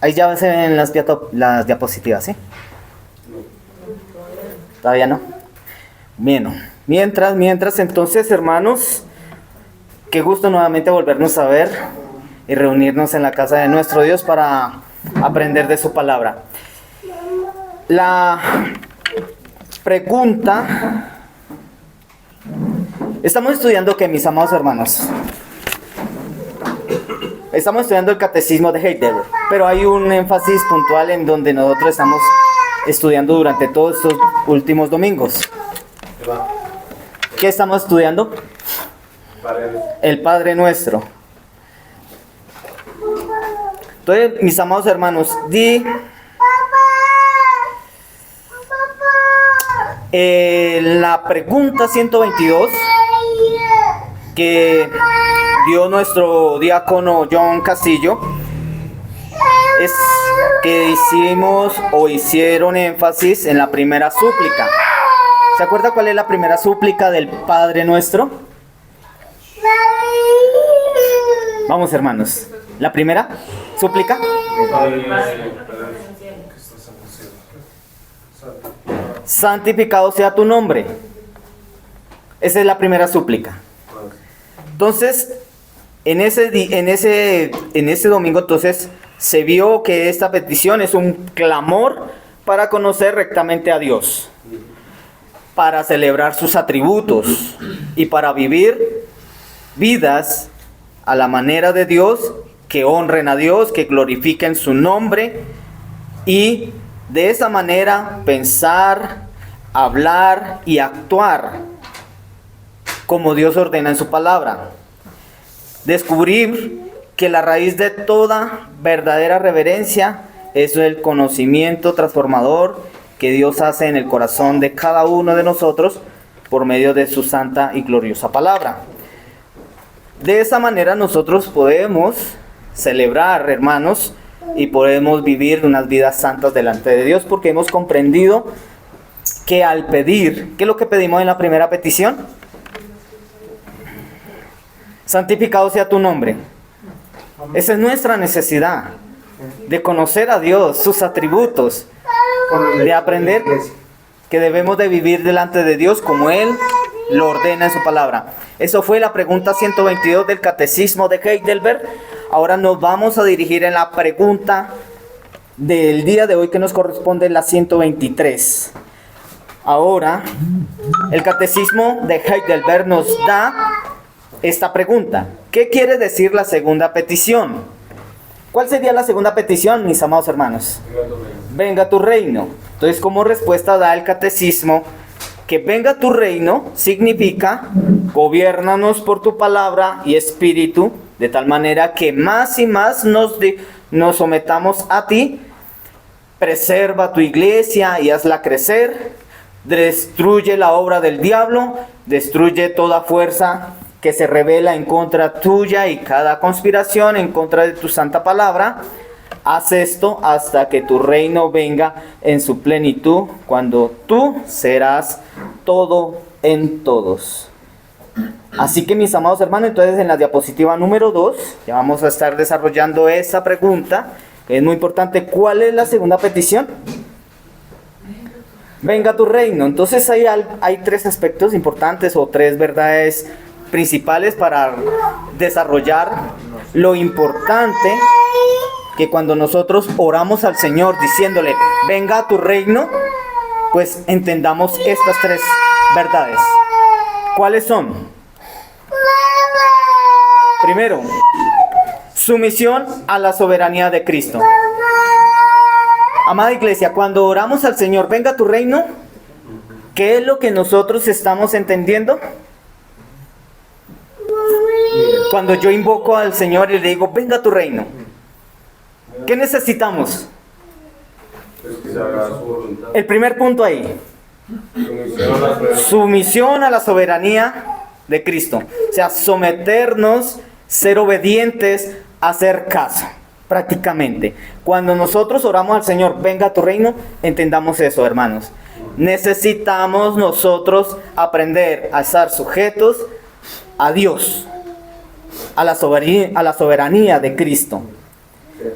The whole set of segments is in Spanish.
Ahí ya se ven las diapositivas, ¿sí? ¿Todavía no? Bien. Mientras entonces, hermanos, qué gusto nuevamente volvernos a ver y reunirnos en la casa de nuestro Dios para aprender de su palabra. La pregunta... Estamos estudiando, ¿qué, mis amados hermanos? Estamos estudiando el catecismo de Heidelberg, pero hay un énfasis puntual en donde nosotros estamos estudiando durante todos estos últimos domingos. ¿Qué estamos estudiando? El Padre Nuestro. Entonces, mis amados hermanos, la pregunta 122 que dio nuestro diácono John Castillo es que hicieron énfasis en la primera súplica. ¿Se acuerda cuál es la primera súplica del Padre Nuestro? Vamos, hermanos. ¿La primera súplica? Santificado sea tu nombre. Esa es la primera súplica. Entonces, en ese domingo, entonces, se vio que esta petición es un clamor para conocer rectamente a Dios, para celebrar sus atributos y para vivir vidas a la manera de Dios, que honren a Dios, que glorifiquen su nombre y de esa manera pensar, hablar y actuar como Dios ordena en su palabra. Descubrir que la raíz de toda verdadera reverencia es el conocimiento transformador que Dios hace en el corazón de cada uno de nosotros por medio de su santa y gloriosa palabra. De esa manera nosotros podemos celebrar, hermanos, y podemos vivir unas vidas santas delante de Dios, porque hemos comprendido que al pedir, ¿qué es lo que pedimos en la primera petición? Santificado sea tu nombre. Esa es nuestra necesidad, de conocer a Dios, sus atributos, de aprender que debemos de vivir delante de Dios como Él lo ordena en su palabra. Eso fue la pregunta 122 del catecismo de Heidelberg. Ahora nos vamos a dirigir en la pregunta del día de hoy, que nos corresponde la 123. Ahora, el catecismo de Heidelberg nos da esta pregunta. ¿Qué quiere decir la segunda petición? ¿Cuál sería la segunda petición, mis amados hermanos? Venga tu reino. Entonces, como respuesta da el catecismo que venga tu reino significa gobiérnanos por tu palabra y espíritu, de tal manera que más y más nos sometamos a ti. Preserva tu iglesia y hazla crecer. Destruye la obra del diablo. Destruye toda fuerza que se revela en contra tuya y cada conspiración en contra de tu santa palabra. Haz esto hasta que tu reino venga en su plenitud, cuando tú serás todo en todos. Así que, mis amados hermanos, entonces en la diapositiva número 2 ya vamos a estar desarrollando esa pregunta, que es muy importante. ¿Cuál es la segunda petición? Venga tu reino. Entonces hay tres aspectos importantes o tres verdades principales para desarrollar lo importante, que cuando nosotros oramos al Señor diciéndole venga a tu reino, pues entendamos estas tres verdades. ¿Cuáles son? Primero, sumisión a la soberanía de Cristo. Amada iglesia, cuando oramos al Señor venga a tu reino, ¿qué es lo que nosotros estamos entendiendo? Cuando yo invoco al Señor y le digo venga a tu reino, ¿qué necesitamos? El primer punto ahí. Sumisión a la soberanía de Cristo. O sea, someternos, ser obedientes, hacer caso, prácticamente. Cuando nosotros oramos al Señor, venga a tu reino, entendamos eso, hermanos. Necesitamos nosotros aprender a estar sujetos a Dios, a la soberanía de Cristo.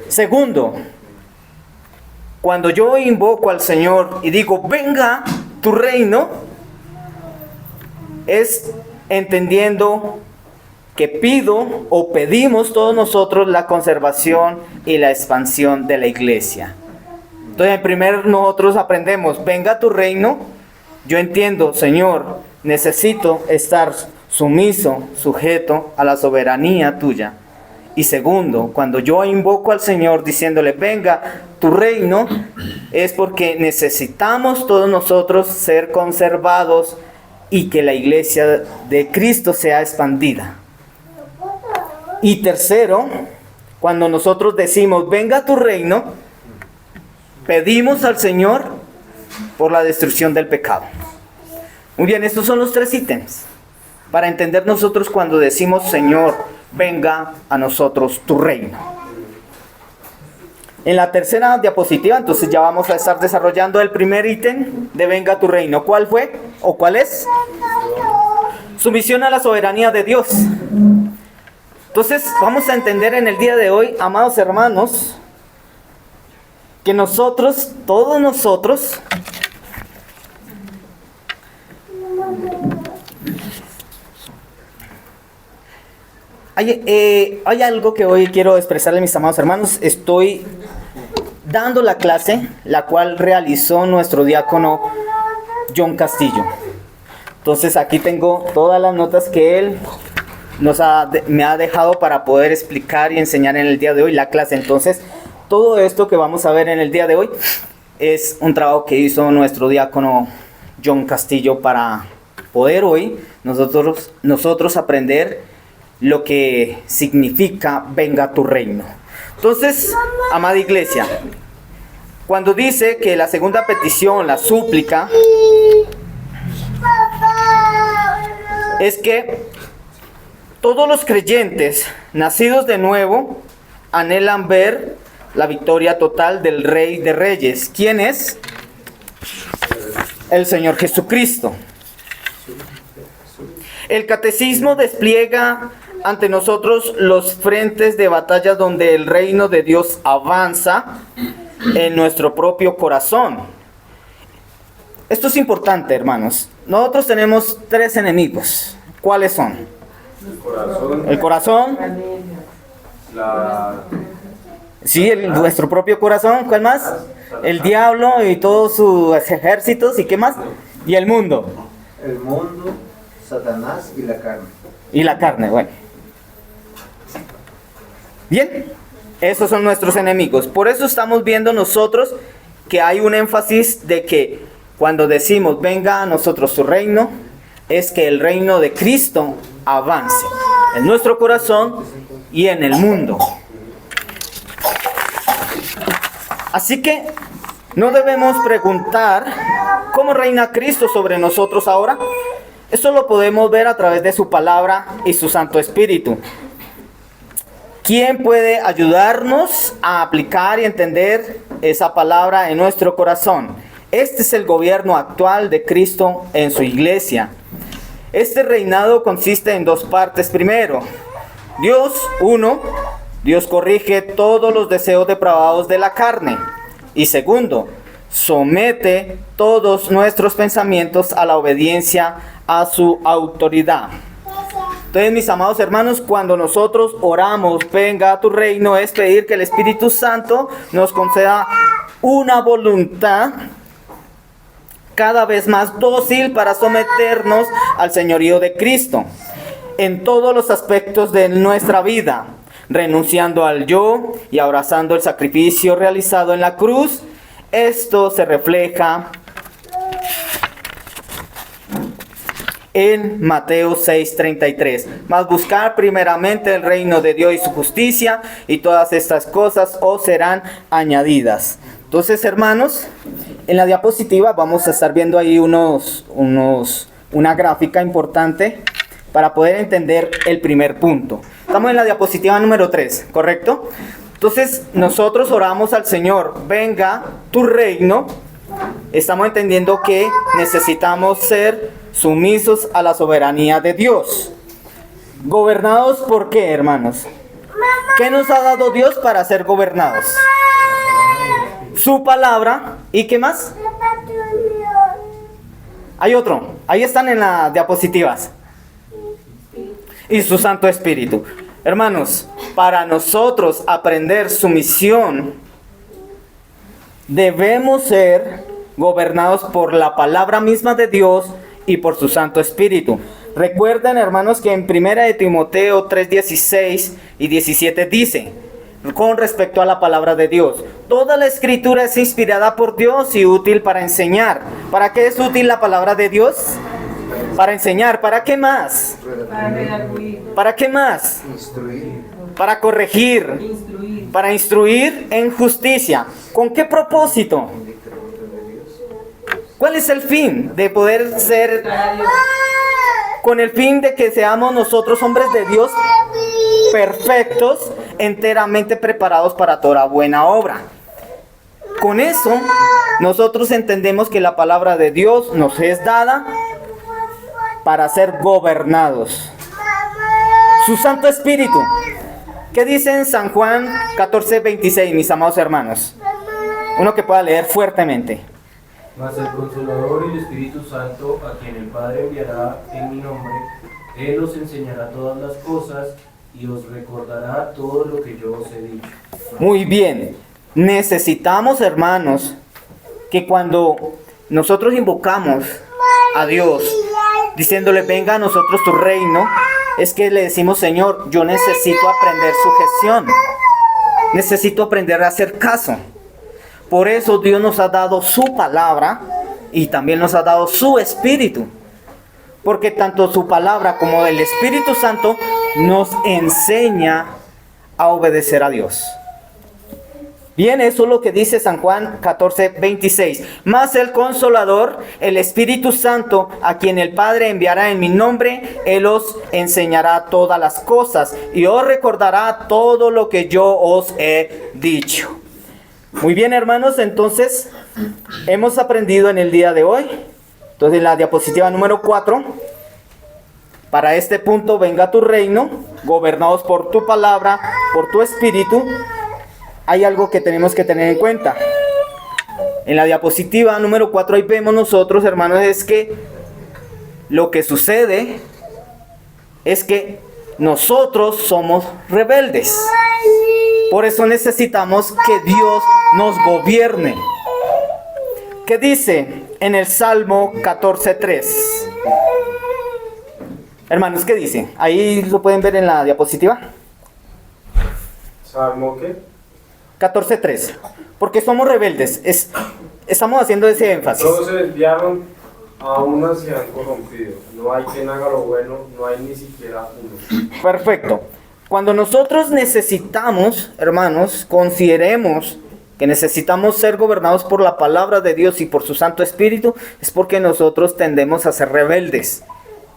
Segundo, cuando yo invoco al Señor y digo, venga tu reino, es entendiendo que pido o pedimos todos nosotros la conservación y la expansión de la iglesia. Entonces, primero nosotros aprendemos, venga tu reino. Yo entiendo, Señor, necesito estar sumiso, sujeto a la soberanía tuya. Y segundo, cuando yo invoco al Señor diciéndole, venga tu reino, es porque necesitamos todos nosotros ser conservados y que la iglesia de Cristo sea expandida. Y tercero, cuando nosotros decimos, venga tu reino, pedimos al Señor por la destrucción del pecado. Muy bien, estos son los 3 ítems para entender nosotros cuando decimos, Señor, venga a nosotros tu reino. En la tercera diapositiva, entonces ya vamos a estar desarrollando el primer ítem de venga tu reino. ¿Cuál fue o cuál es? Sumisión a la soberanía de Dios. Entonces vamos a entender en el día de hoy, amados hermanos, que nosotros, todos nosotros, hay algo que hoy quiero expresarle a mis amados hermanos. Estoy dando la clase, la cual realizó nuestro diácono John Castillo. Entonces aquí tengo todas las notas que él me ha dejado para poder explicar y enseñar en el día de hoy la clase. Entonces, todo esto que vamos a ver en el día de hoy es un trabajo que hizo nuestro diácono John Castillo para poder hoy nosotros aprender lo que significa venga tu reino. Entonces, amada iglesia, cuando dice que la segunda petición, la súplica, es que todos los creyentes nacidos de nuevo anhelan ver la victoria total del Rey de Reyes. ¿Quién es? El Señor Jesucristo. El catecismo despliega ante nosotros los frentes de batalla donde el reino de Dios avanza en nuestro propio corazón. Esto es importante, hermanos. Nosotros tenemos 3 enemigos. ¿Cuáles son? El corazón. Sí, nuestro propio corazón. ¿Cuál más? El diablo y todos sus ejércitos. ¿Y qué más? Y el mundo. El mundo, Satanás y la carne. Y la carne, bueno. Bien, esos son nuestros enemigos. Por eso estamos viendo nosotros que hay un énfasis de que cuando decimos venga a nosotros tu reino, es que el reino de Cristo avance en nuestro corazón y en el mundo. Así que no debemos preguntar cómo reina Cristo sobre nosotros ahora. Esto lo podemos ver a través de su palabra y su Santo Espíritu. ¿Quién puede ayudarnos a aplicar y entender esa palabra en nuestro corazón? Este es el gobierno actual de Cristo en su iglesia. Este reinado consiste en 2 partes. Primero, Dios corrige todos los deseos depravados de la carne. Y segundo, somete todos nuestros pensamientos a la obediencia a su autoridad. Entonces, mis amados hermanos, cuando nosotros oramos, venga a tu reino, es pedir que el Espíritu Santo nos conceda una voluntad cada vez más dócil para someternos al señorío de Cristo en todos los aspectos de nuestra vida, renunciando al yo y abrazando el sacrificio realizado en la cruz. Esto se refleja en Mateo 6:33. Mas buscar primeramente el reino de Dios y su justicia, y todas estas cosas os serán añadidas. Entonces, hermanos, en la diapositiva vamos a estar viendo ahí una gráfica importante para poder entender el primer punto. Estamos en la diapositiva número 3, ¿correcto? Entonces, nosotros oramos al Señor, venga tu reino. Estamos entendiendo que necesitamos ser sumisos a la soberanía de Dios. ¿Gobernados por qué, hermanos? ¿Qué nos ha dado Dios para ser gobernados? su palabra, ¿y qué más? Hay otro, ahí están en las diapositivas. Y su Santo Espíritu. Hermanos, para nosotros aprender su misión, debemos ser gobernados por la palabra misma de Dios y por su Santo Espíritu. Recuerden, hermanos, que en 1 de Timoteo 3:16 y 17 dice, con respecto a la palabra de Dios, toda la escritura es inspirada por Dios y útil para enseñar. ¿Para qué es útil la palabra de Dios? Para enseñar. ¿Para qué más? ¿Para qué más? Instruir. Para corregir. Para instruir en justicia. ¿Con qué propósito? ¿Cuál es el fin de poder ser? Con el fin de que seamos nosotros hombres de Dios perfectos, enteramente preparados para toda buena obra. Con eso, nosotros entendemos que la palabra de Dios nos es dada para ser gobernados. Su Santo Espíritu. ¿Qué dice en San Juan 14:26, mis amados hermanos? Uno que pueda leer fuertemente. Mas el Consolador y el Espíritu Santo, a quien el Padre enviará en mi nombre, Él os enseñará todas las cosas y os recordará todo lo que yo os he dicho. Muy bien. Necesitamos, hermanos, que cuando nosotros invocamos a Dios, diciéndole, venga a nosotros tu reino, es que le decimos, Señor, yo necesito aprender sujeción. Necesito aprender a hacer caso. Por eso Dios nos ha dado su palabra y también nos ha dado su Espíritu. Porque tanto su palabra como el Espíritu Santo nos enseña a obedecer a Dios. Bien, eso es lo que dice San Juan 14:26. Mas el Consolador, el Espíritu Santo, a quien el Padre enviará en mi nombre, Él os enseñará todas las cosas y os recordará todo lo que yo os he dicho. Muy bien, hermanos, entonces hemos aprendido en el día de hoy. Entonces, en la diapositiva número 4, para este punto, venga tu reino, gobernados por tu palabra, por tu Espíritu. Hay algo que tenemos que tener en cuenta. En la diapositiva número 4, ahí vemos nosotros, hermanos, es que lo que sucede es que nosotros somos rebeldes. Por eso necesitamos que Dios nos gobierne. ¿Qué dice en el Salmo 14:3? Hermanos, ¿qué dice? Ahí lo pueden ver en la diapositiva. ¿Salmo qué? 14:3. Porque somos rebeldes. Estamos haciendo ese énfasis. Todos se desviaron, a uno se han corrompido. No hay quien haga lo bueno, no hay ni siquiera uno. Perfecto. Cuando nosotros necesitamos, hermanos, consideremos que necesitamos ser gobernados por la palabra de Dios y por su Santo Espíritu, es porque nosotros tendemos a ser rebeldes.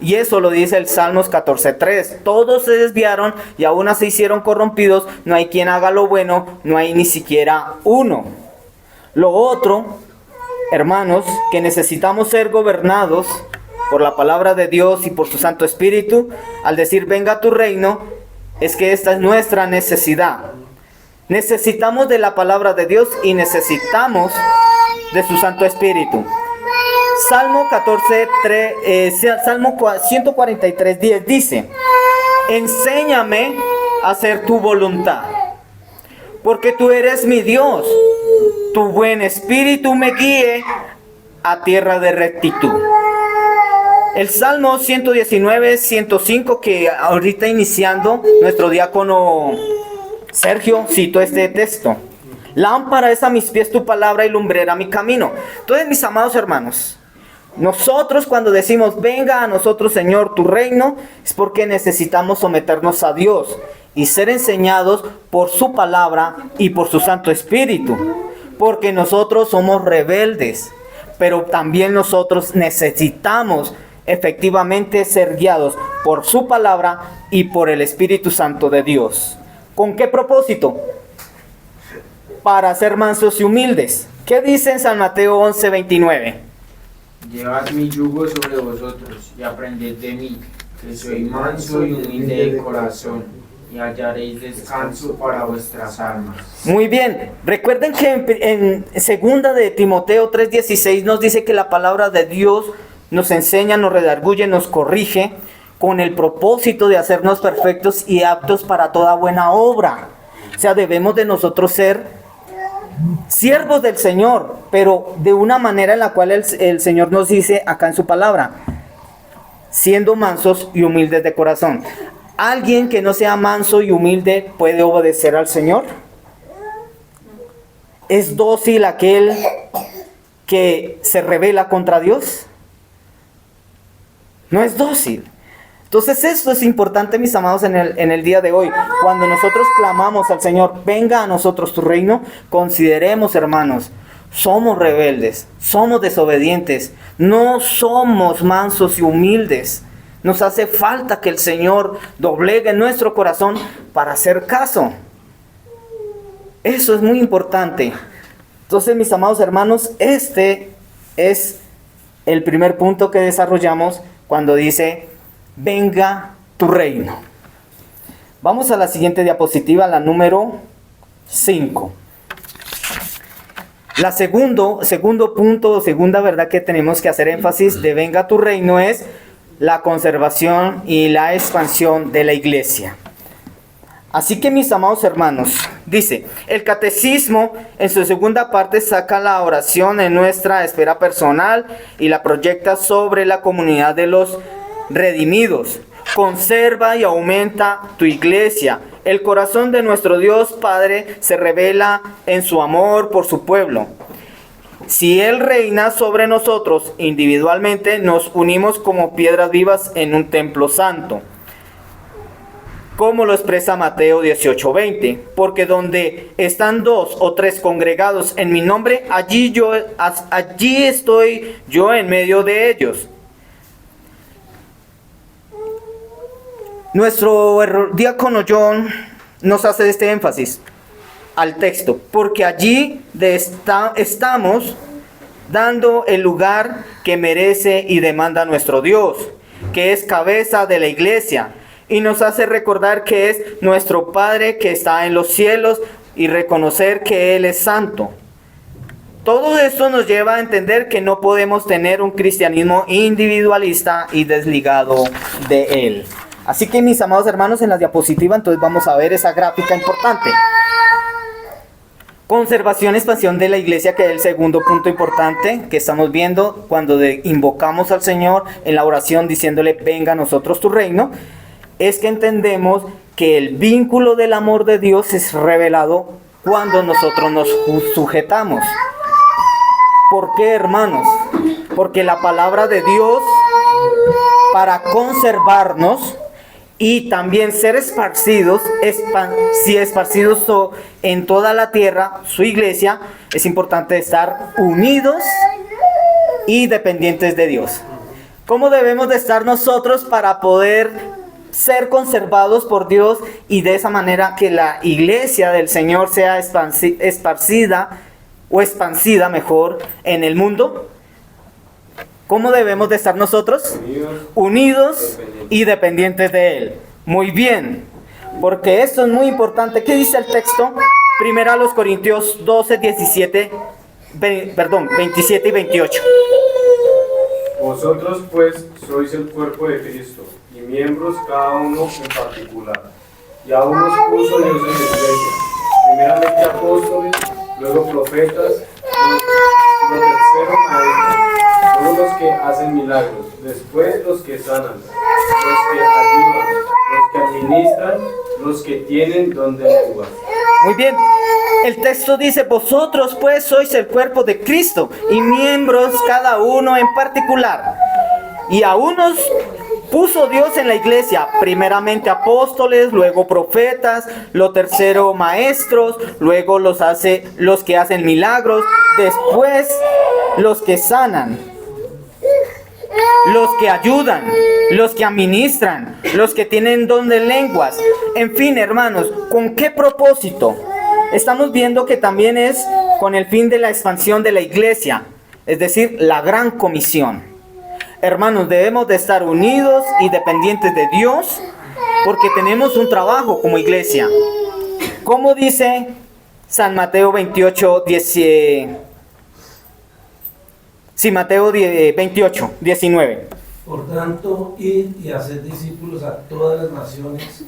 Y eso lo dice el Salmos 14:3. Todos se desviaron y aún se hicieron corrompidos. No hay quien haga lo bueno, no hay ni siquiera uno. Lo otro, hermanos, que necesitamos ser gobernados por la palabra de Dios y por su Santo Espíritu, al decir venga tu reino, es que esta es nuestra necesidad. Necesitamos de la palabra de Dios y necesitamos de su Santo Espíritu. Salmo 143:10 dice, enséñame a hacer tu voluntad, porque tú eres mi Dios. Tu buen espíritu me guíe a tierra de rectitud. El Salmo 119:105, que ahorita iniciando, nuestro diácono Sergio citó este texto. Lámpara es a mis pies tu palabra y lumbrera mi camino. Entonces, mis amados hermanos, nosotros cuando decimos venga a nosotros, Señor, tu reino, es porque necesitamos someternos a Dios y ser enseñados por su palabra y por su Santo Espíritu. Porque nosotros somos rebeldes, pero también nosotros necesitamos efectivamente ser guiados por su palabra y por el Espíritu Santo de Dios. ¿Con qué propósito? Para ser mansos y humildes. ¿Qué dice en San Mateo 11:29? Llevad mi yugo sobre vosotros y aprended de mí, que soy manso y humilde de corazón, y hallaréis descanso para vuestras almas. Muy bien, recuerden que en segunda de Timoteo 3:16 nos dice que la palabra de Dios nos enseña, nos redarguye, nos corrige con el propósito de hacernos perfectos y aptos para toda buena obra. O sea, debemos de nosotros ser siervos del Señor, pero de una manera en la cual el Señor nos dice acá en su palabra, siendo mansos y humildes de corazón. ¿Alguien que no sea manso y humilde puede obedecer al Señor? ¿Es dócil aquel que se rebela contra Dios? No es dócil. Entonces esto es importante, mis amados, en el día de hoy. Cuando nosotros clamamos al Señor, venga a nosotros tu reino, consideremos, hermanos, somos rebeldes, somos desobedientes, no somos mansos y humildes. Nos hace falta que el Señor doblegue nuestro corazón para hacer caso. Eso es muy importante. Entonces, mis amados hermanos, este es el primer punto que desarrollamos cuando dice, venga tu reino. Vamos a la siguiente diapositiva, la número 5. La segundo punto, segunda verdad que tenemos que hacer énfasis de venga tu reino es la conservación y la expansión de la iglesia. Así que, mis amados hermanos, dice, el catecismo en su segunda parte saca la oración en nuestra esfera personal y la proyecta sobre la comunidad de los redimidos. Conserva y aumenta tu iglesia. El corazón de nuestro Dios Padre se revela en su amor por su pueblo. Si Él reina sobre nosotros individualmente, nos unimos como piedras vivas en un templo santo, como lo expresa Mateo 18:20, porque donde están 2 o 3 congregados en mi nombre, allí estoy yo en medio de ellos. Nuestro diácono John nos hace este énfasis al texto, porque allí estamos dando el lugar que merece y demanda nuestro Dios, que es cabeza de la iglesia, y nos hace recordar que es nuestro Padre que está en los cielos y reconocer que Él es santo. Todo esto nos lleva a entender que no podemos tener un cristianismo individualista y desligado de Él. Así que, mis amados hermanos, en la diapositiva entonces vamos a ver esa gráfica importante. Conservación, expansión de la iglesia, que es el segundo punto importante que estamos viendo cuando invocamos al Señor en la oración diciéndole, venga a nosotros tu reino, es que entendemos que el vínculo del amor de Dios es revelado cuando nosotros nos sujetamos. ¿Por qué, hermanos? Porque la palabra de Dios, para conservarnos y también ser esparcidos en toda la tierra, su iglesia, es importante estar unidos y dependientes de Dios. ¿Cómo debemos de estar nosotros para poder ser conservados por Dios y de esa manera que la iglesia del Señor sea esparcida o expansida mejor en el mundo? ¿Cómo debemos de estar nosotros? Unidos y dependientes de Él. Muy bien, porque esto es muy importante. ¿Qué dice el texto? Primero a los Corintios 12, 27 y 28. Vosotros pues sois el cuerpo de Cristo, y miembros cada uno en particular. Y a unos puso Dios en la iglesia, primeramente apóstoles, luego profetas, los terceros maestros, luego los que hacen milagros, después los que sanan, los que ayudan, los que administran, los que tienen don de lenguas. Muy bien, el texto dice, vosotros pues sois el cuerpo de Cristo y miembros cada uno en particular. Y a unos puso Dios en la iglesia, primeramente apóstoles, luego profetas, lo tercero maestros, luego los que hacen milagros, después los que sanan, los que ayudan, los que administran, los que tienen don de lenguas. En fin, hermanos, ¿con qué propósito? Estamos viendo que también es con el fin de la expansión de la iglesia, es decir, la gran comisión. Hermanos, debemos de estar unidos y dependientes de Dios porque tenemos un trabajo como iglesia. ¿Cómo dice San Mateo 28, 28, 19? Por tanto, id y haced discípulos a todas las naciones,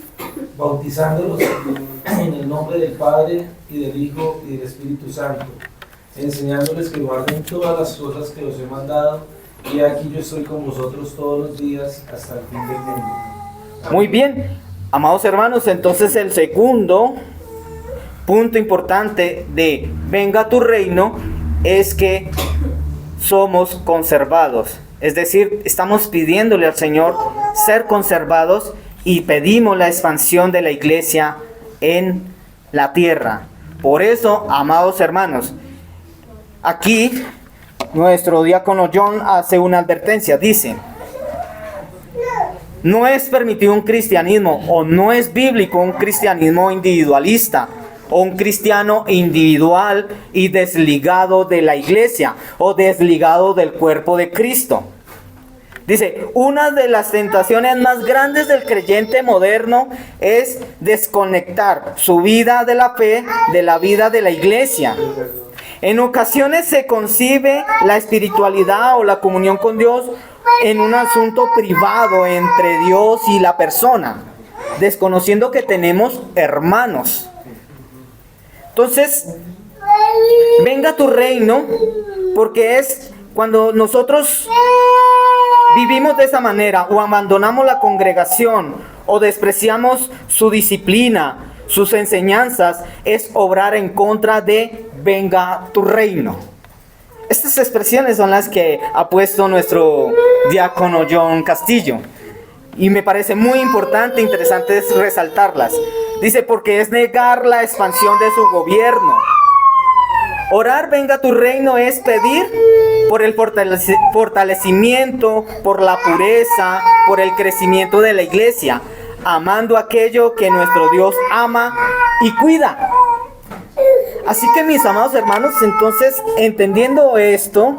bautizándolos en el nombre del Padre, y del Hijo, y del Espíritu Santo, enseñándoles que guarden todas las cosas que os he mandado, y aquí yo estoy con vosotros todos los días hasta el fin del mundo. Muy bien, amados hermanos, entonces el segundo punto importante de venga tu reino es que somos conservados. Es decir, estamos pidiéndole al Señor ser conservados y pedimos la expansión de la iglesia en la tierra. Por eso, amados hermanos, aquí nuestro diácono John hace una advertencia. Dice, no es permitido un cristianismo o no es bíblico un cristianismo individualista o un cristiano individual y desligado de la iglesia o desligado del cuerpo de Cristo. Dice, una de las tentaciones más grandes del creyente moderno es desconectar su vida de la fe de la vida de la iglesia. En ocasiones se concibe la espiritualidad o la comunión con Dios en un asunto privado entre Dios y la persona, desconociendo que tenemos hermanos. Entonces, venga tu reino, porque es cuando nosotros vivimos de esa manera o abandonamos la congregación o despreciamos su disciplina, sus enseñanzas, es obrar en contra de venga tu reino. Estas expresiones son las que ha puesto nuestro diácono John Castillo. Y me parece muy importante e interesante resaltarlas. Dice, porque es negar la expansión de su gobierno. Orar venga tu reino es pedir por el fortalecimiento, por la pureza, por el crecimiento de la iglesia, amando aquello que nuestro Dios ama y cuida. Así que mis amados hermanos, entonces entendiendo esto,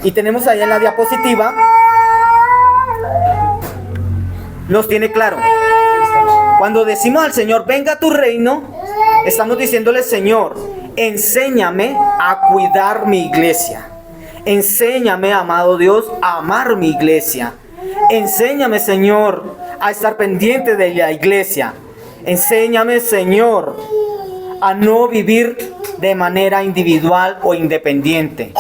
y tenemos ahí en la diapositiva, nos tiene claro. Cuando decimos al Señor, venga tu reino, estamos diciéndole, Señor, enséñame a cuidar mi iglesia. Enséñame, amado Dios, a amar mi iglesia. Enséñame, Señor, a estar pendiente de la iglesia. Enséñame, Señor, a no vivir de manera individual o independiente.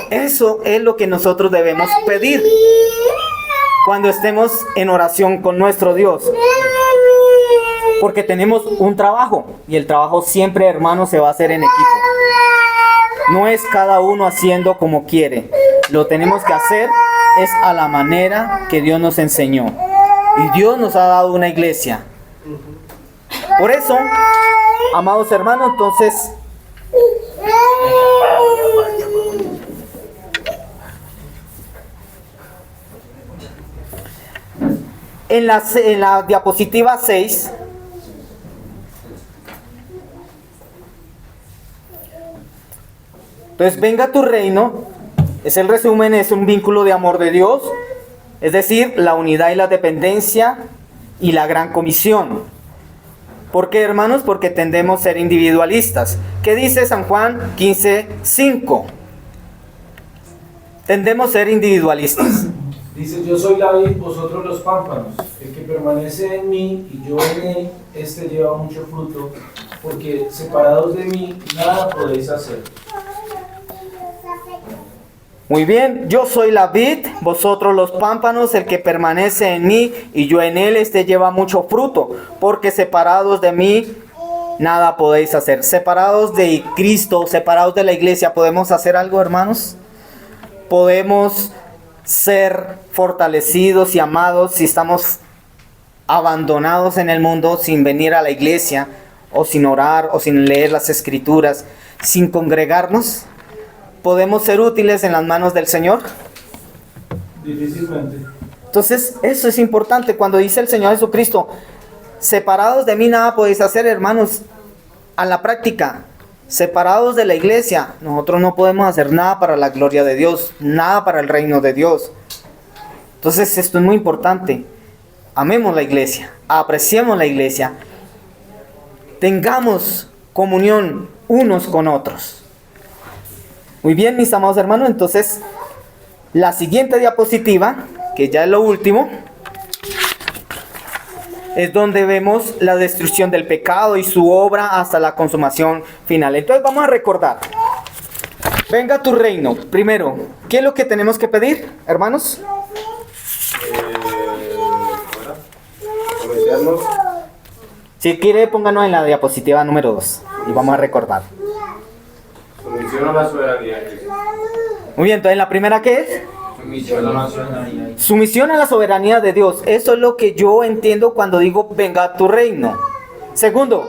Eso es lo que nosotros debemos pedir cuando estemos en oración con nuestro Dios. Porque tenemos un trabajo, y el trabajo siempre, hermanos, se va a hacer en equipo. No es cada uno haciendo como quiere. Lo tenemos que hacer es a la manera que Dios nos enseñó. Y Dios nos ha dado una iglesia. Por eso, amados hermanos, entonces, en la diapositiva 6, entonces, venga tu reino, es el resumen, es un vínculo de amor de Dios, es decir, la unidad y la dependencia y la gran comisión. ¿Por qué, hermanos? Porque tendemos a ser individualistas. ¿Qué dice San Juan 15:5? Tendemos a ser individualistas. Dice, yo soy la vid, vosotros los pámpanos. El que permanece en mí y yo en él, este lleva mucho fruto, porque separados de mí nada podéis hacer. Muy bien, yo soy la vid, vosotros los pámpanos, el que permanece en mí y yo en él, este lleva mucho fruto, porque separados de mí nada podéis hacer. Separados de Cristo, separados de la iglesia, ¿podemos hacer algo, hermanos? Podemos ser fortalecidos y amados si estamos abandonados en el mundo, sin venir a la iglesia, o sin orar, o sin leer las escrituras, sin congregarnos. ¿Podemos ser útiles en las manos del Señor? Difícilmente. Entonces, eso es importante. Cuando dice el Señor Jesucristo, separados de mí nada podéis hacer, hermanos, a la práctica, separados de la iglesia, nosotros no podemos hacer nada para la gloria de Dios, nada para el reino de Dios. Entonces, esto es muy importante. amemos la iglesia, apreciemos la iglesia, tengamos comunión unos con otros. Muy bien, mis amados hermanos, entonces la siguiente diapositiva, que ya es lo último, es donde vemos la destrucción del pecado y su obra hasta la consumación final. Entonces vamos a recordar. Venga tu reino. Primero, ¿qué es lo que tenemos que pedir, hermanos? Someternos. Si quiere, pónganos en la diapositiva número 2 y vamos a recordar. Sumisión a la soberanía de Cristo. Muy bien, entonces la primera, ¿qué es? Sumisión a la soberanía. Sumisión a la soberanía de Dios. Eso es lo que yo entiendo cuando digo venga tu reino. Segundo,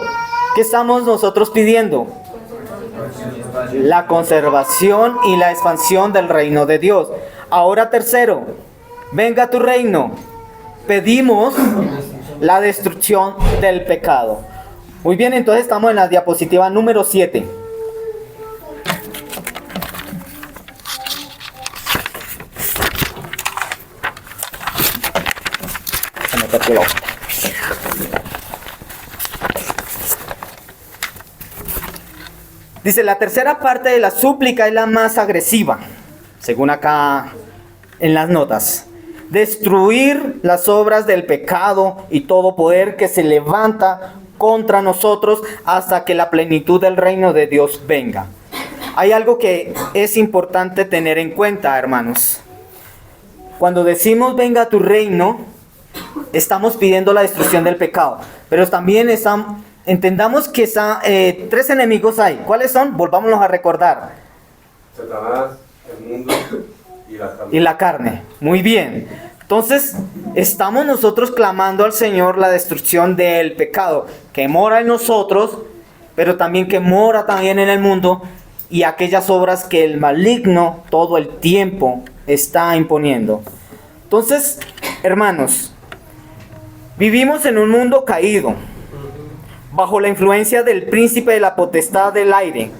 ¿qué estamos nosotros pidiendo? La conservación y la expansión del reino de Dios. Ahora tercero, venga tu reino. Pedimos la destrucción del pecado. Muy bien, entonces estamos en la diapositiva número 7. Dice, la tercera parte de la súplica es la más agresiva, según acá en las notas. Destruir las obras del pecado y todo poder que se levanta contra nosotros hasta que la plenitud del reino de Dios venga. Hay algo que es importante tener en cuenta, hermanos. Cuando decimos venga tu reino, estamos pidiendo la destrucción del pecado, pero también entendamos que tres enemigos hay. ¿Cuáles son? Volvámonos a recordar. Satanás, el mundo y la carne. Y la carne. Muy bien. Entonces, estamos nosotros clamando al Señor la destrucción del pecado, que mora en nosotros, pero también que mora también en el mundo, y aquellas obras que el maligno todo el tiempo está imponiendo. Entonces, hermanos, vivimos en un mundo caído, bajo la influencia del príncipe de la potestad del aire,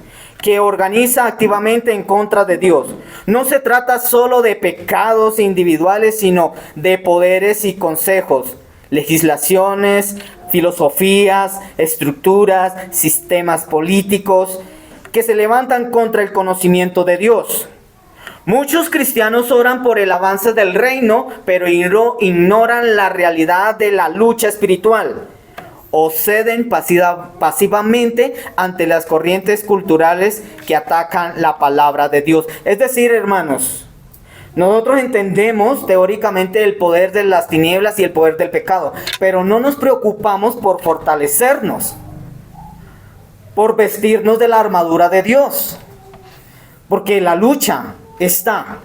que organiza activamente en contra de Dios. No se trata solo de pecados individuales, sino de poderes y consejos, legislaciones, filosofías, estructuras, sistemas políticos, que se levantan contra el conocimiento de Dios. Muchos cristianos oran por el avance del reino, pero ignoran la realidad de la lucha espiritual, o ceden pasivamente ante las corrientes culturales que atacan la palabra de Dios. Es decir, hermanos, nosotros entendemos teóricamente el poder de las tinieblas y el poder del pecado, pero no nos preocupamos por fortalecernos, por vestirnos de la armadura de Dios, porque la lucha está.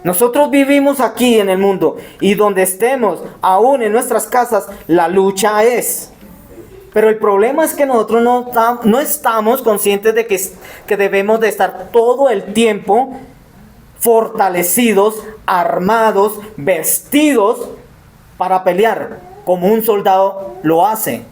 Nosotros vivimos aquí en el mundo, y donde estemos, aún en nuestras casas, la lucha es. Pero el problema es que nosotros no estamos conscientes de que debemos de estar todo el tiempo fortalecidos, armados, vestidos para pelear, como un soldado lo hace.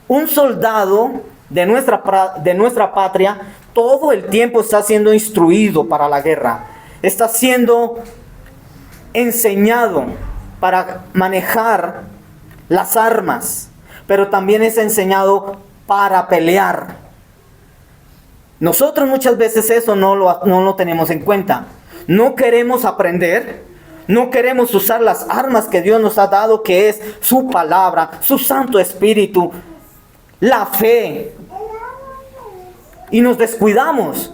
Un soldado de nuestra patria todo el tiempo está siendo instruido para la guerra. Está siendo enseñado para manejar las armas, pero también es enseñado para pelear. Nosotros muchas veces eso no lo tenemos en cuenta. No queremos aprender, no queremos usar las armas que Dios nos ha dado, que es su palabra, su Santo Espíritu, la fe. Y nos descuidamos.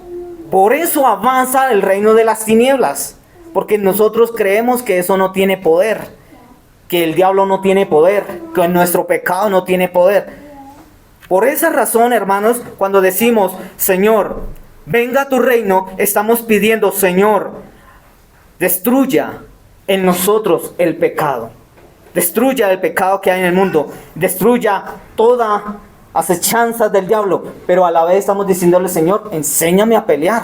Por eso avanza el reino de las tinieblas, porque nosotros creemos que eso no tiene poder, que el diablo no tiene poder, que nuestro pecado no tiene poder. Por esa razón, hermanos, cuando decimos, Señor, venga tu reino, estamos pidiendo, Señor, destruya en nosotros el pecado. Destruya el pecado que hay en el mundo. Destruya toda acechanza del diablo. Pero a la vez estamos diciéndole, Señor, enséñame a pelear.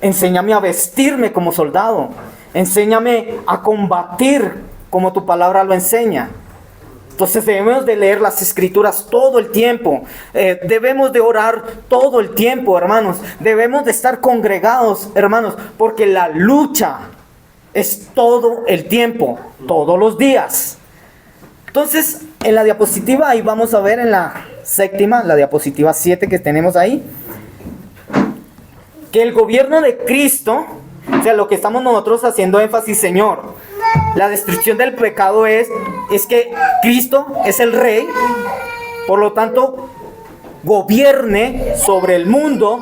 Enséñame a vestirme como soldado. Enséñame a combatir como tu palabra lo enseña. Entonces debemos de leer las escrituras todo el tiempo. Debemos de orar todo el tiempo, hermanos. Debemos de estar congregados, hermanos, porque la lucha es todo el tiempo, todos los días. Entonces, en la diapositiva, ahí vamos a ver en la séptima, la diapositiva 7 que tenemos ahí, que el gobierno de Cristo, o sea, lo que estamos nosotros haciendo énfasis, Señor, la destrucción del pecado es que Cristo es el Rey, por lo tanto, gobierne sobre el mundo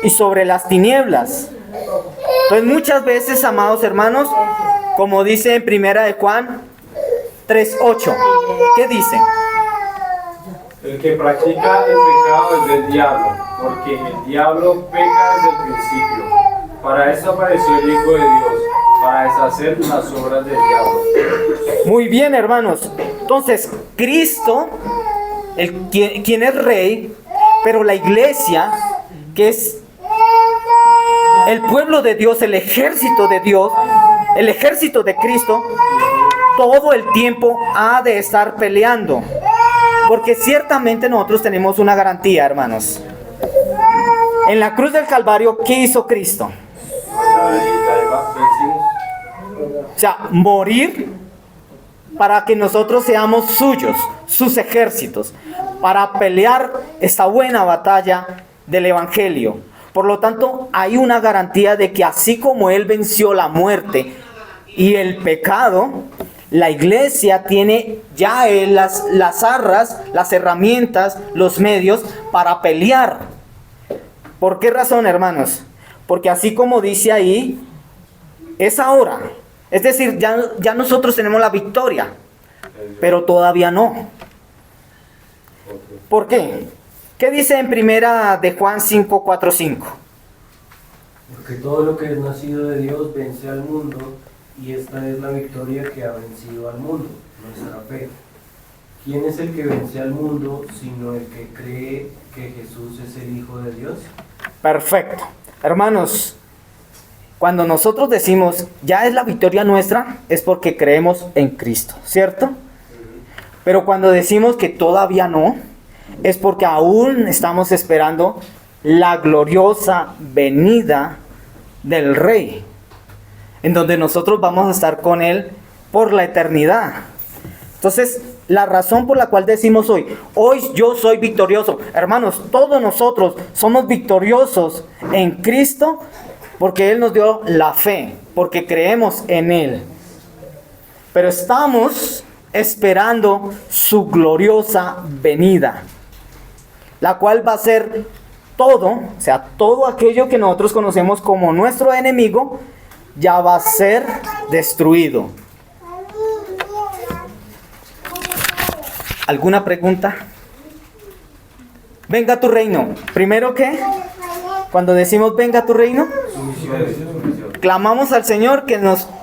y sobre las tinieblas. Entonces, muchas veces, amados hermanos, como dice en primera de Juan 3:8, ¿qué dice? El que practica el pecado es del diablo, porque el diablo peca desde el principio. Para eso apareció el Hijo de Dios, para deshacer las obras del diablo. Muy bien, hermanos. Entonces, Cristo, quien es Rey, pero la iglesia, que es el pueblo de Dios, el ejército de Dios, el ejército de Cristo, todo el tiempo ha de estar peleando. Porque ciertamente nosotros tenemos una garantía, hermanos. En la cruz del Calvario, ¿qué hizo Cristo? O sea, morir para que nosotros seamos suyos, sus ejércitos, para pelear esta buena batalla del Evangelio. Por lo tanto, hay una garantía de que así como Él venció la muerte y el pecado, la iglesia tiene ya las arras, las herramientas, los medios para pelear. ¿Por qué razón, hermanos? Porque así como dice ahí, es ahora. Es decir, ya nosotros tenemos la victoria, pero todavía no. ¿Por qué? ¿Qué dice en primera de Juan 5, 4, 5? Porque todo lo que es nacido de Dios vence al mundo, y esta es la victoria que ha vencido al mundo, nuestra fe. ¿Quién es el que vence al mundo sino el que cree que Jesús es el Hijo de Dios? Perfecto. Hermanos, cuando nosotros decimos ya es la victoria nuestra, es porque creemos en Cristo, ¿cierto? Pero cuando decimos que todavía no, es porque aún estamos esperando la gloriosa venida del Rey, en donde nosotros vamos a estar con Él por la eternidad. Entonces, la razón por la cual decimos hoy yo soy victorioso. Hermanos, todos nosotros somos victoriosos en Cristo porque Él nos dio la fe, porque creemos en Él. Pero estamos esperando su gloriosa venida, la cual va a ser todo, o sea, todo aquello que nosotros conocemos como nuestro enemigo, ya va a ser destruido. ¿Alguna pregunta? Venga tu reino. Primero, ¿qué? Cuando decimos venga tu reino, clamamos al Señor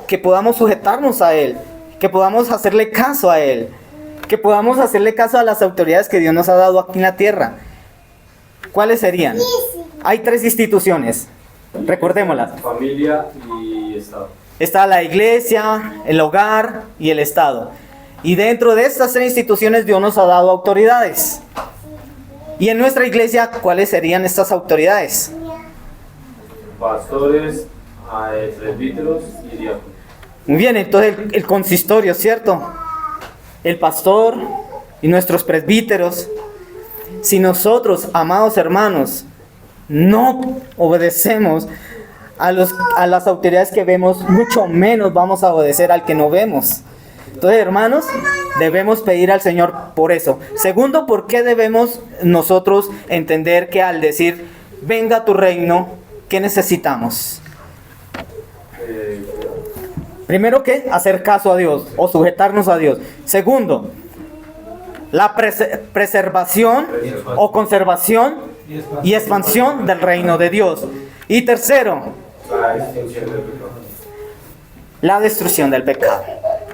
que podamos sujetarnos a Él, que podamos hacerle caso a Él, que podamos hacerle caso a las autoridades que Dios nos ha dado aquí en la tierra. ¿Cuáles serían? Hay 3 instituciones, recordémoslas. Familia y Estado. Está la iglesia, el hogar y el Estado. Y dentro de estas 3 instituciones Dios nos ha dado autoridades. Y en nuestra iglesia, ¿cuáles serían estas autoridades? Pastores, presbíteros y diáconos. Muy bien, entonces el consistorio, ¿cierto? El pastor y nuestros presbíteros. Si nosotros, amados hermanos, no obedecemos a las autoridades que vemos, mucho menos vamos a obedecer al que no vemos. Entonces, hermanos, debemos pedir al Señor por eso. Segundo, ¿por qué debemos nosotros entender que al decir venga tu reino, qué necesitamos? Primero, ¿qué? Hacer caso a Dios o sujetarnos a Dios. Segundo, la preservación o conservación y expansión del reino de Dios. Y tercero, la destrucción del pecado.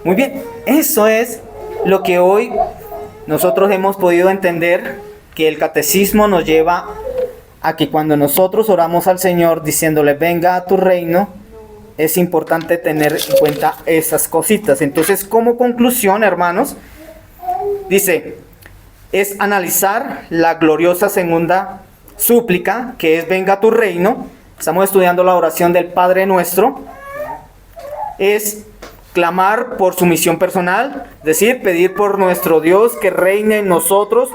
Muy bien, eso es lo que hoy nosotros hemos podido entender, que el catecismo nos lleva a que cuando nosotros oramos al Señor diciéndole venga a tu reino, es importante tener en cuenta esas cositas. Entonces, como conclusión, hermanos, dice, es analizar la gloriosa segunda súplica, que es venga a tu reino. Estamos estudiando la oración del Padre Nuestro. es clamar por su misión personal, es decir, pedir por nuestro Dios que reine en nosotros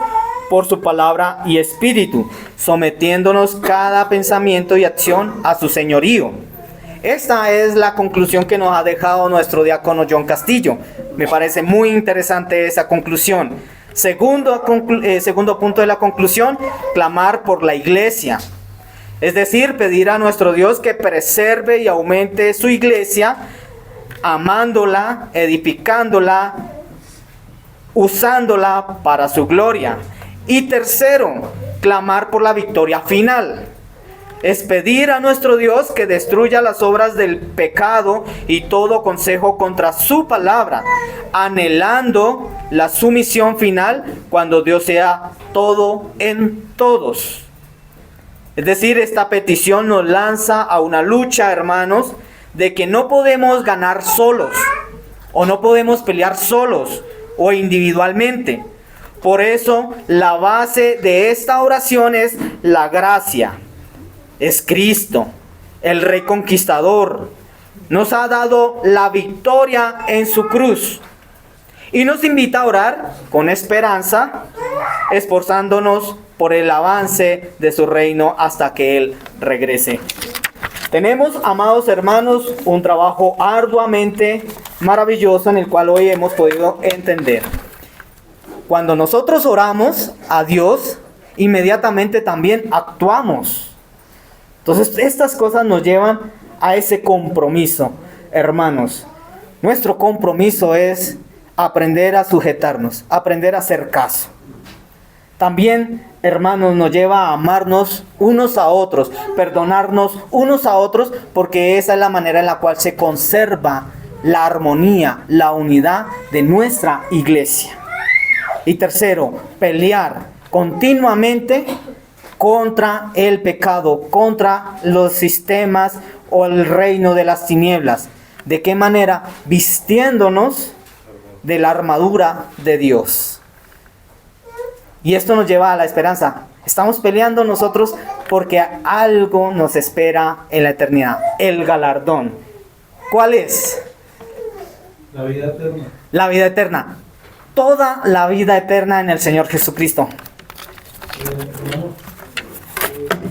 por su palabra y espíritu, sometiéndonos cada pensamiento y acción a su señorío. Esta es la conclusión que nos ha dejado nuestro diácono John Castillo. Me parece muy interesante esa conclusión. Segundo punto de la conclusión, clamar por la iglesia. Es decir, pedir a nuestro Dios que preserve y aumente su iglesia, amándola, edificándola, usándola para su gloria. Y tercero, clamar por la victoria final. Es pedir a nuestro Dios que destruya las obras del pecado y todo consejo contra su palabra, anhelando la sumisión final cuando Dios sea todo en todos. Es decir, esta petición nos lanza a una lucha, hermanos, de que no podemos ganar solos, o no podemos pelear solos, o individualmente. Por eso, la base de esta oración es la gracia. Es Cristo, el Rey Conquistador. Nos ha dado la victoria en su cruz. Y nos invita a orar con esperanza, esforzándonos por el avance de su reino hasta que Él regrese. Tenemos, amados hermanos, un trabajo arduamente maravilloso en el cual hoy hemos podido entender. Cuando nosotros oramos a Dios, inmediatamente también actuamos. Entonces, estas cosas nos llevan a ese compromiso, hermanos. Nuestro compromiso es aprender a sujetarnos, aprender a hacer caso. También, hermanos, nos lleva a amarnos unos a otros, perdonarnos unos a otros, porque esa es la manera en la cual se conserva la armonía, la unidad de nuestra iglesia. Y tercero, pelear continuamente contra el pecado, contra los sistemas o el reino de las tinieblas. ¿De qué manera? Vistiéndonos de la armadura de Dios. Y esto nos lleva a la esperanza. Estamos peleando nosotros porque algo nos espera en la eternidad. El galardón. ¿Cuál es? La vida eterna. La vida eterna. Toda la vida eterna en el Señor Jesucristo. Hermano,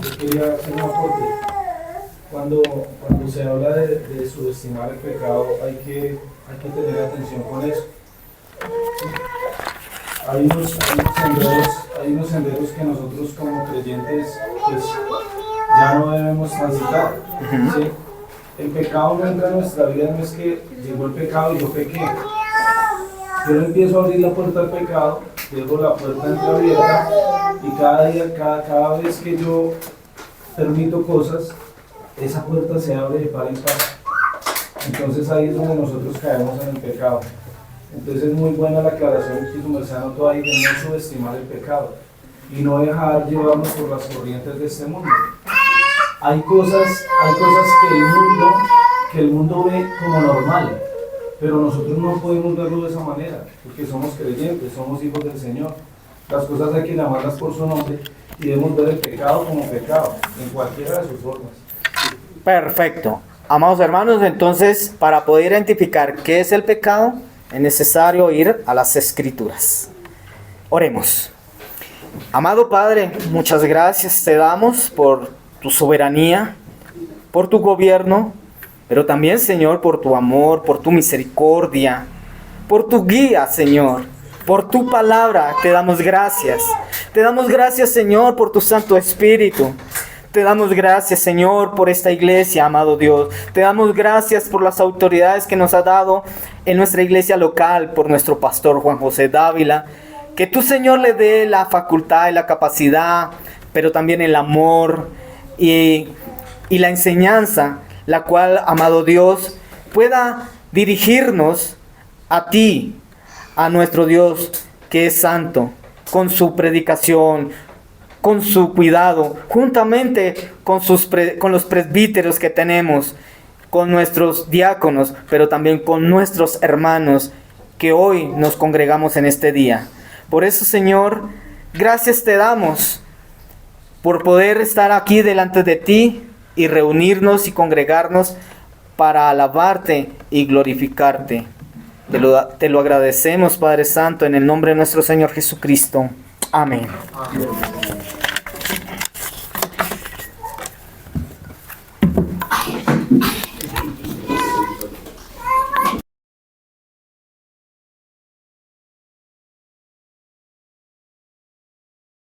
yo quería hacer un aporte. Cuando se habla de subestimar el pecado, hay que tener atención con eso. Hay unos senderos que nosotros como creyentes pues ya no debemos transitar. ¿Sí? El pecado no entra en nuestra vida, no es que llegó el pecado y yo pequé. Yo no empiezo a abrir la puerta al pecado, dejo la puerta entreabierta y cada día, cada vez que yo permito cosas, esa puerta se abre de par en par. Entonces ahí es donde nosotros caemos en el pecado. Entonces es muy buena la aclaración que su merced anotó ahí de no subestimar el pecado y no dejar llevarnos por las corrientes de este mundo. Hay cosas que el mundo ve como normal, pero nosotros no podemos verlo de esa manera, porque somos creyentes, somos hijos del Señor. Las cosas hay que llamarlas por su nombre y debemos ver el pecado como pecado, en cualquiera de sus formas. Perfecto. Amados hermanos, entonces, para poder identificar qué es el pecado, es necesario ir a las Escrituras. Oremos. Amado Padre, muchas gracias te damos por tu soberanía, por tu gobierno, pero también, Señor, por tu amor, por tu misericordia, por tu guía, Señor, por tu palabra. Te damos gracias. Te damos gracias, Señor, por tu Santo Espíritu. Te damos gracias, Señor, por esta iglesia, amado Dios. Te damos gracias por las autoridades que nos has dado en nuestra iglesia local, por nuestro pastor Juan José Dávila. Que tú, Señor, le dé la facultad y la capacidad, pero también el amor y la enseñanza, la cual, amado Dios, pueda dirigirnos a ti, a nuestro Dios, que es santo, con su predicación, con su cuidado, juntamente con los presbíteros que tenemos, con nuestros diáconos, pero también con nuestros hermanos que hoy nos congregamos en este día. Por eso, Señor, gracias te damos por poder estar aquí delante de ti y reunirnos y congregarnos para alabarte y glorificarte. Te lo agradecemos, Padre Santo, en el nombre de nuestro Señor Jesucristo. Amén. Amén.